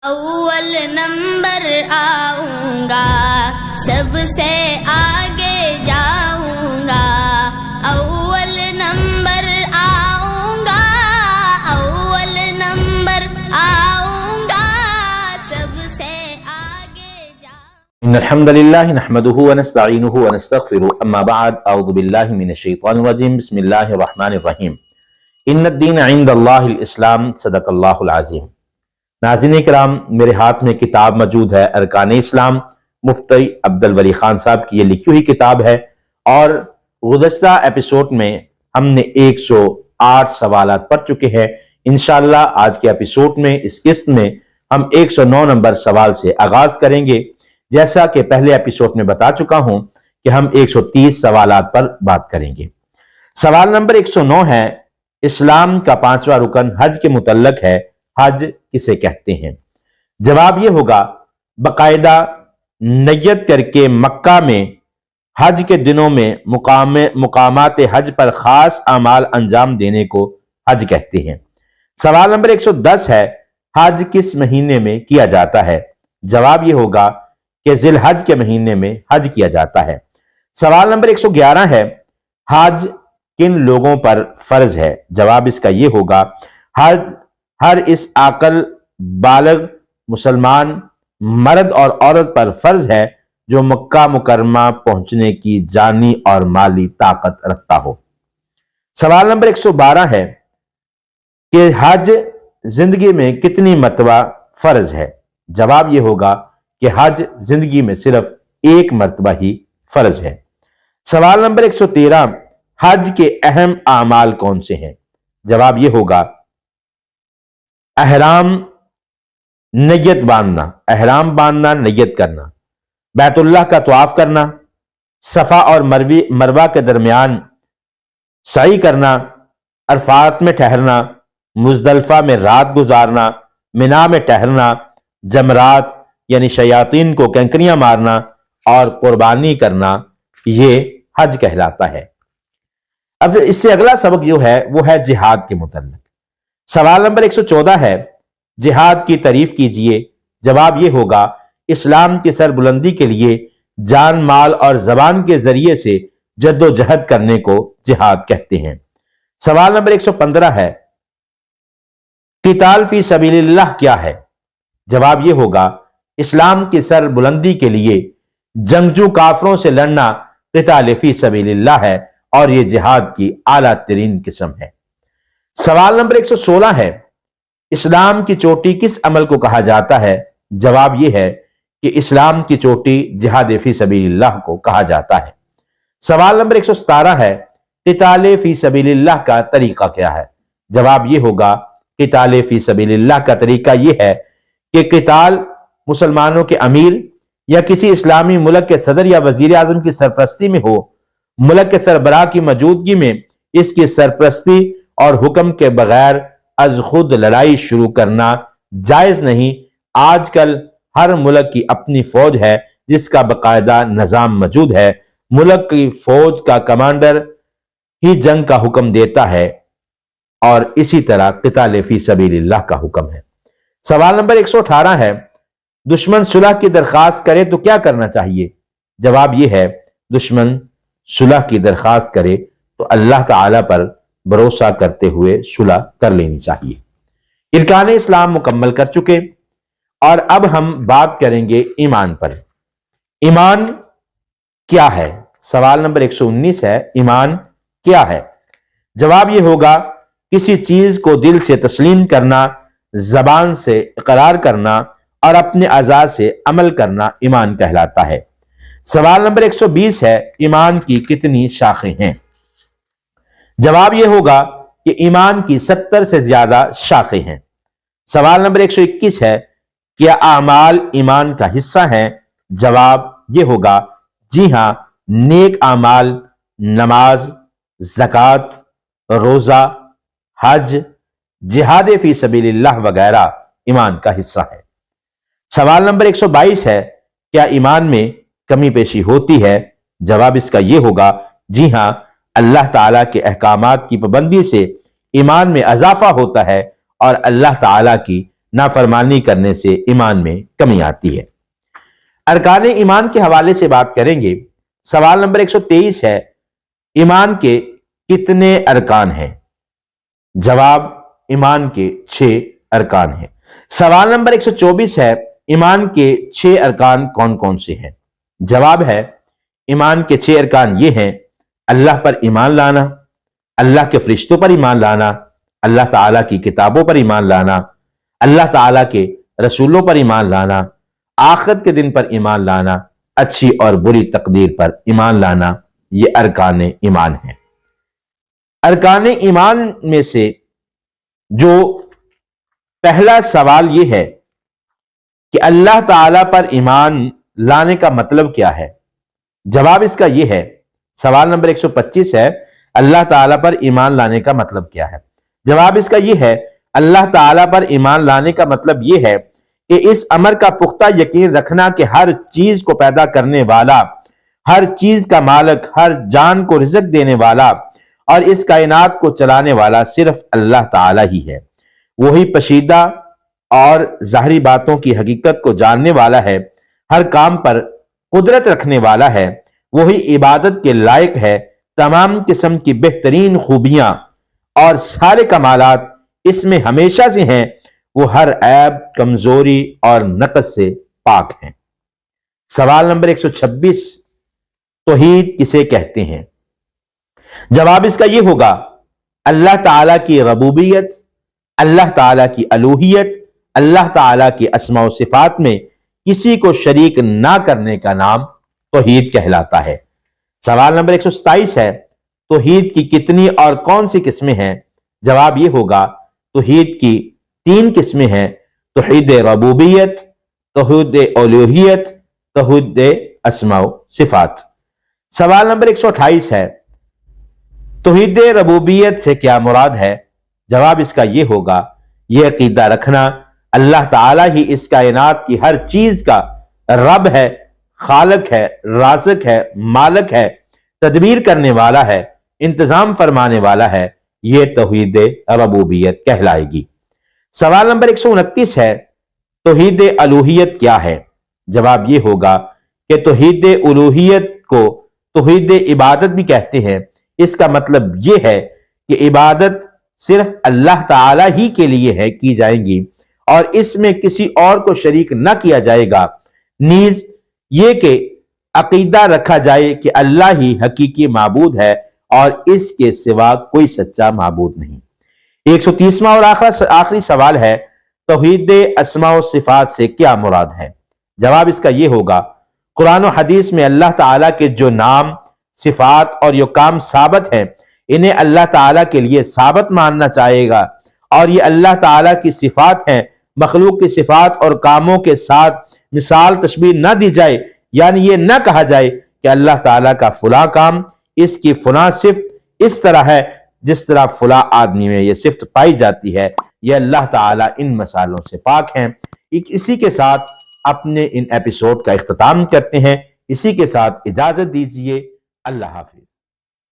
اول نمبر آؤں گا، سب سے آگے جاؤں گا، اول نمبر آؤں گا، اول نمبر آؤں گا، سب سے آگے جاؤں گا۔ ان الحمد للہ نحمده ونستعینه ونستغفره، اما بعد اعوذ باللہ من الشیطان الرجیم، بسم اللہ الرحمن الرحیم۔ ان الدین عند اللہ الاسلام، صدق اللہ العظیم۔ ناظرین کرام، میرے ہاتھ میں کتاب موجود ہے ارکان اسلام، مفتی عبد الولی خان صاحب کی یہ لکھی ہوئی کتاب ہے، اور گزشتہ ایپیسوڈ میں ہم نے 108 سوالات پڑھ چکے ہیں۔ انشاءاللہ آج کے ایپیسوڈ میں، اس قسط میں ہم 109 نمبر سوال سے آغاز کریں گے۔ جیسا کہ پہلے ایپیسوڈ میں بتا چکا ہوں کہ ہم 130 سوالات پر بات کریں گے۔ سوال نمبر 109 ہے، اسلام کا 5واں رکن حج کے متعلق ہے، حج کسے کہتے ہیں؟ جواب یہ ہوگا، باقاعدہ نیت کر کے مکہ میں حج کے دنوں میں مقامات حج پر خاص اعمال انجام دینے کو حج کہتے ہیں۔ سوال نمبر 110 ہے، حج کس مہینے میں کیا جاتا ہے؟ جواب یہ ہوگا کہ ذی الحج کے مہینے میں حج کیا جاتا ہے۔ سوال نمبر 111 ہے، حج کن لوگوں پر فرض ہے؟ جواب اس کا یہ ہوگا، حج ہر اس عاقل بالغ مسلمان مرد اور عورت پر فرض ہے جو مکہ مکرمہ پہنچنے کی جانی اور مالی طاقت رکھتا ہو۔ سوال نمبر 112 ہے کہ حج زندگی میں کتنی مرتبہ فرض ہے؟ جواب یہ ہوگا کہ حج زندگی میں صرف ایک مرتبہ ہی فرض ہے۔ سوال نمبر 113، حج کے اہم اعمال کون سے ہیں؟ جواب یہ ہوگا، احرام نیت باندھنا، احرام باندھنا نیت کرنا، بیت اللہ کا طواف کرنا، صفا اور مروہ کے درمیان سعی کرنا، عرفات میں ٹھہرنا، مزدلفہ میں رات گزارنا، منا میں ٹھہرنا، جمرات یعنی شیاطین کو کینکریاں مارنا اور قربانی کرنا، یہ حج کہلاتا ہے۔ اب اس سے اگلا سبق جو ہے وہ ہے جہاد کے متعلق۔ سوال نمبر 114 ہے، جہاد کی تعریف کیجئے۔ جواب یہ ہوگا، اسلام کی سربلندی کے لیے جان مال اور زبان کے ذریعے سے جد و جہد کرنے کو جہاد کہتے ہیں۔ سوال نمبر 115 ہے، قتال فی سبیل اللہ کیا ہے؟ جواب یہ ہوگا، اسلام کی سربلندی کے لیے جنگجو کافروں سے لڑنا قتال فی سبیل اللہ ہے، اور یہ جہاد کی اعلیٰ ترین قسم ہے۔ سوال نمبر 116 ہے، اسلام کی چوٹی کس عمل کو کہا جاتا ہے؟ جواب یہ ہے کہ اسلام کی چوٹی جہاد فی سبیل اللہ کو کہا جاتا ہے۔ سوال نمبر 117 ہے، قتال فی سبیل اللہ کا طریقہ کیا ہے؟ جواب یہ ہوگا، قتال فی سبیل اللہ کا طریقہ یہ ہے کہ قتال مسلمانوں کے امیر یا کسی اسلامی ملک کے صدر یا وزیر اعظم کی سرپرستی میں ہو، ملک کے سربراہ کی موجودگی میں اس کی سرپرستی اور حکم کے بغیر از خود لڑائی شروع کرنا جائز نہیں۔ آج کل ہر ملک کی اپنی فوج ہے جس کا باقاعدہ نظام موجود ہے، ملک کی فوج کا کمانڈر ہی جنگ کا حکم دیتا ہے، اور اسی طرح قتال فی سبیل اللہ کا حکم ہے۔ سوال نمبر 118 ہے، دشمن صلح کی درخواست کرے تو کیا کرنا چاہیے؟ جواب یہ ہے، دشمن صلح کی درخواست کرے تو اللہ تعالی پر بھروسہ کرتے ہوئے صلح کر لینی چاہیے۔ ارکان اسلام مکمل کر چکے، اور اب ہم بات کریں گے ایمان پر۔ ایمان کیا ہے؟ سوال نمبر 119 ہے، ایمان کیا ہے؟ جواب یہ ہوگا، کسی چیز کو دل سے تسلیم کرنا، زبان سے اقرار کرنا اور اپنے اعضاء سے عمل کرنا ایمان کہلاتا ہے۔ سوال نمبر 120 ہے، ایمان کی کتنی شاخیں ہیں؟ جواب یہ ہوگا کہ ایمان کی 70 سے زیادہ شاخیں ہیں۔ سوال نمبر 121 ہے، کیا اعمال ایمان کا حصہ ہیں؟ جواب یہ ہوگا، جی ہاں، نیک اعمال، نماز، زکوٰۃ، روزہ، حج، جہاد فی سبیل اللہ وغیرہ ایمان کا حصہ ہے۔ سوال نمبر 122 ہے، کیا ایمان میں کمی پیشی ہوتی ہے؟ جواب اس کا یہ ہوگا، جی ہاں، اللہ تعالیٰ کے احکامات کی پابندی سے ایمان میں اضافہ ہوتا ہے اور اللہ تعالیٰ کی نافرمانی کرنے سے ایمان میں کمی آتی ہے۔ ارکان ایمان کے حوالے سے بات کریں گے۔ سوال نمبر 123 ہے، ایمان کے کتنے ارکان ہیں؟ جواب، ایمان کے 6 ارکان ہیں۔ سوال نمبر 124 ہے، ایمان کے 6 ارکان کون کون سے ہیں؟ جواب ہے، ایمان کے 6 ارکان یہ ہیں: اللہ پر ایمان لانا، اللہ کے فرشتوں پر ایمان لانا، اللہ تعالیٰ کی کتابوں پر ایمان لانا، اللہ تعالیٰ کے رسولوں پر ایمان لانا، آخرت کے دن پر ایمان لانا، اچھی اور بری تقدیر پر ایمان لانا۔ یہ ارکان ایمان ہیں۔ ارکان ایمان میں سے جو پہلا سوال یہ ہے کہ اللہ تعالیٰ پر ایمان لانے کا مطلب کیا ہے؟ جواب اس کا یہ ہے، سوال نمبر 125 ہے، اللہ تعالیٰ پر ایمان لانے کا مطلب کیا ہے؟ جواب اس کا یہ ہے، اللہ تعالیٰ پر ایمان لانے کا مطلب یہ ہے کہ اس امر کا پختہ یقین رکھنا کہ ہر چیز کو پیدا کرنے والا، ہر چیز کا مالک، ہر جان کو رزق دینے والا اور اس کائنات کو چلانے والا صرف اللہ تعالیٰ ہی ہے۔ وہی پشیدہ اور ظاہری باتوں کی حقیقت کو جاننے والا ہے، ہر کام پر قدرت رکھنے والا ہے، وہی عبادت کے لائق ہے۔ تمام قسم کی بہترین خوبیاں اور سارے کمالات اس میں ہمیشہ سے ہیں، وہ ہر عیب، کمزوری اور نقص سے پاک ہیں۔ سوال نمبر 126، توحید کسے کہتے ہیں؟ جواب اس کا یہ ہوگا، اللہ تعالیٰ کی ربوبیت، اللہ تعالیٰ کی الوہیت، اللہ تعالیٰ کی اسماء و صفات میں کسی کو شریک نہ کرنے کا نام توحید کہلاتا ہے۔ سوال نمبر 127 ہے، توحید کی کتنی اور کون سی قسمیں ہیں؟ جواب یہ ہوگا، توحید کی 3 قسمیں ہیں: توحید ربوبیت، توحید الوہیت، توحید اسماء و صفات۔ سوال نمبر 128 ہے، توحید ربوبیت سے کیا مراد ہے؟ جواب اس کا یہ ہوگا، یہ عقیدہ رکھنا اللہ تعالیٰ ہی اس کائنات کی ہر چیز کا رب ہے، خالق ہے، رازق ہے، مالک ہے، تدبیر کرنے والا ہے، انتظام فرمانے والا ہے، یہ توحید ربوبیت کہلائے گی۔ سوال نمبر 129 ہے، توحید الوہیت کیا ہے؟ جواب یہ ہوگا کہ توحید الوہیت کو توحید عبادت بھی کہتے ہیں۔ اس کا مطلب یہ ہے کہ عبادت صرف اللہ تعالیٰ ہی کے لیے ہے کی جائیں گی اور اس میں کسی اور کو شریک نہ کیا جائے گا۔ نیز یہ کہ عقیدہ رکھا جائے کہ اللہ ہی حقیقی معبود ہے اور اس کے سوا کوئی سچا معبود نہیں۔ 130واں اور آخری سوال ہے، توحید اسماء و صفات سے کیا مراد ہے؟ جواب اس کا یہ ہوگا، قرآن و حدیث میں اللہ تعالیٰ کے جو نام، صفات اور یہ کام ثابت ہیں، انہیں اللہ تعالیٰ کے لیے ثابت ماننا چاہے گا، اور یہ اللہ تعالیٰ کی صفات ہیں، مخلوق کی صفات اور کاموں کے ساتھ مثال تشبیہ نہ دی جائے، یعنی یہ نہ کہا جائے کہ اللہ تعالیٰ کا فلاں کام، اس کی فلاں صفت اس طرح ہے جس طرح فلاں آدمی میں یہ صفت پائی جاتی ہے۔ یہ اللہ تعالیٰ ان مسائلوں سے پاک ہیں۔ اسی کے ساتھ اپنے ان ایپیسوڈ کا اختتام کرتے ہیں، اسی کے ساتھ اجازت دیجیے، اللہ حافظ۔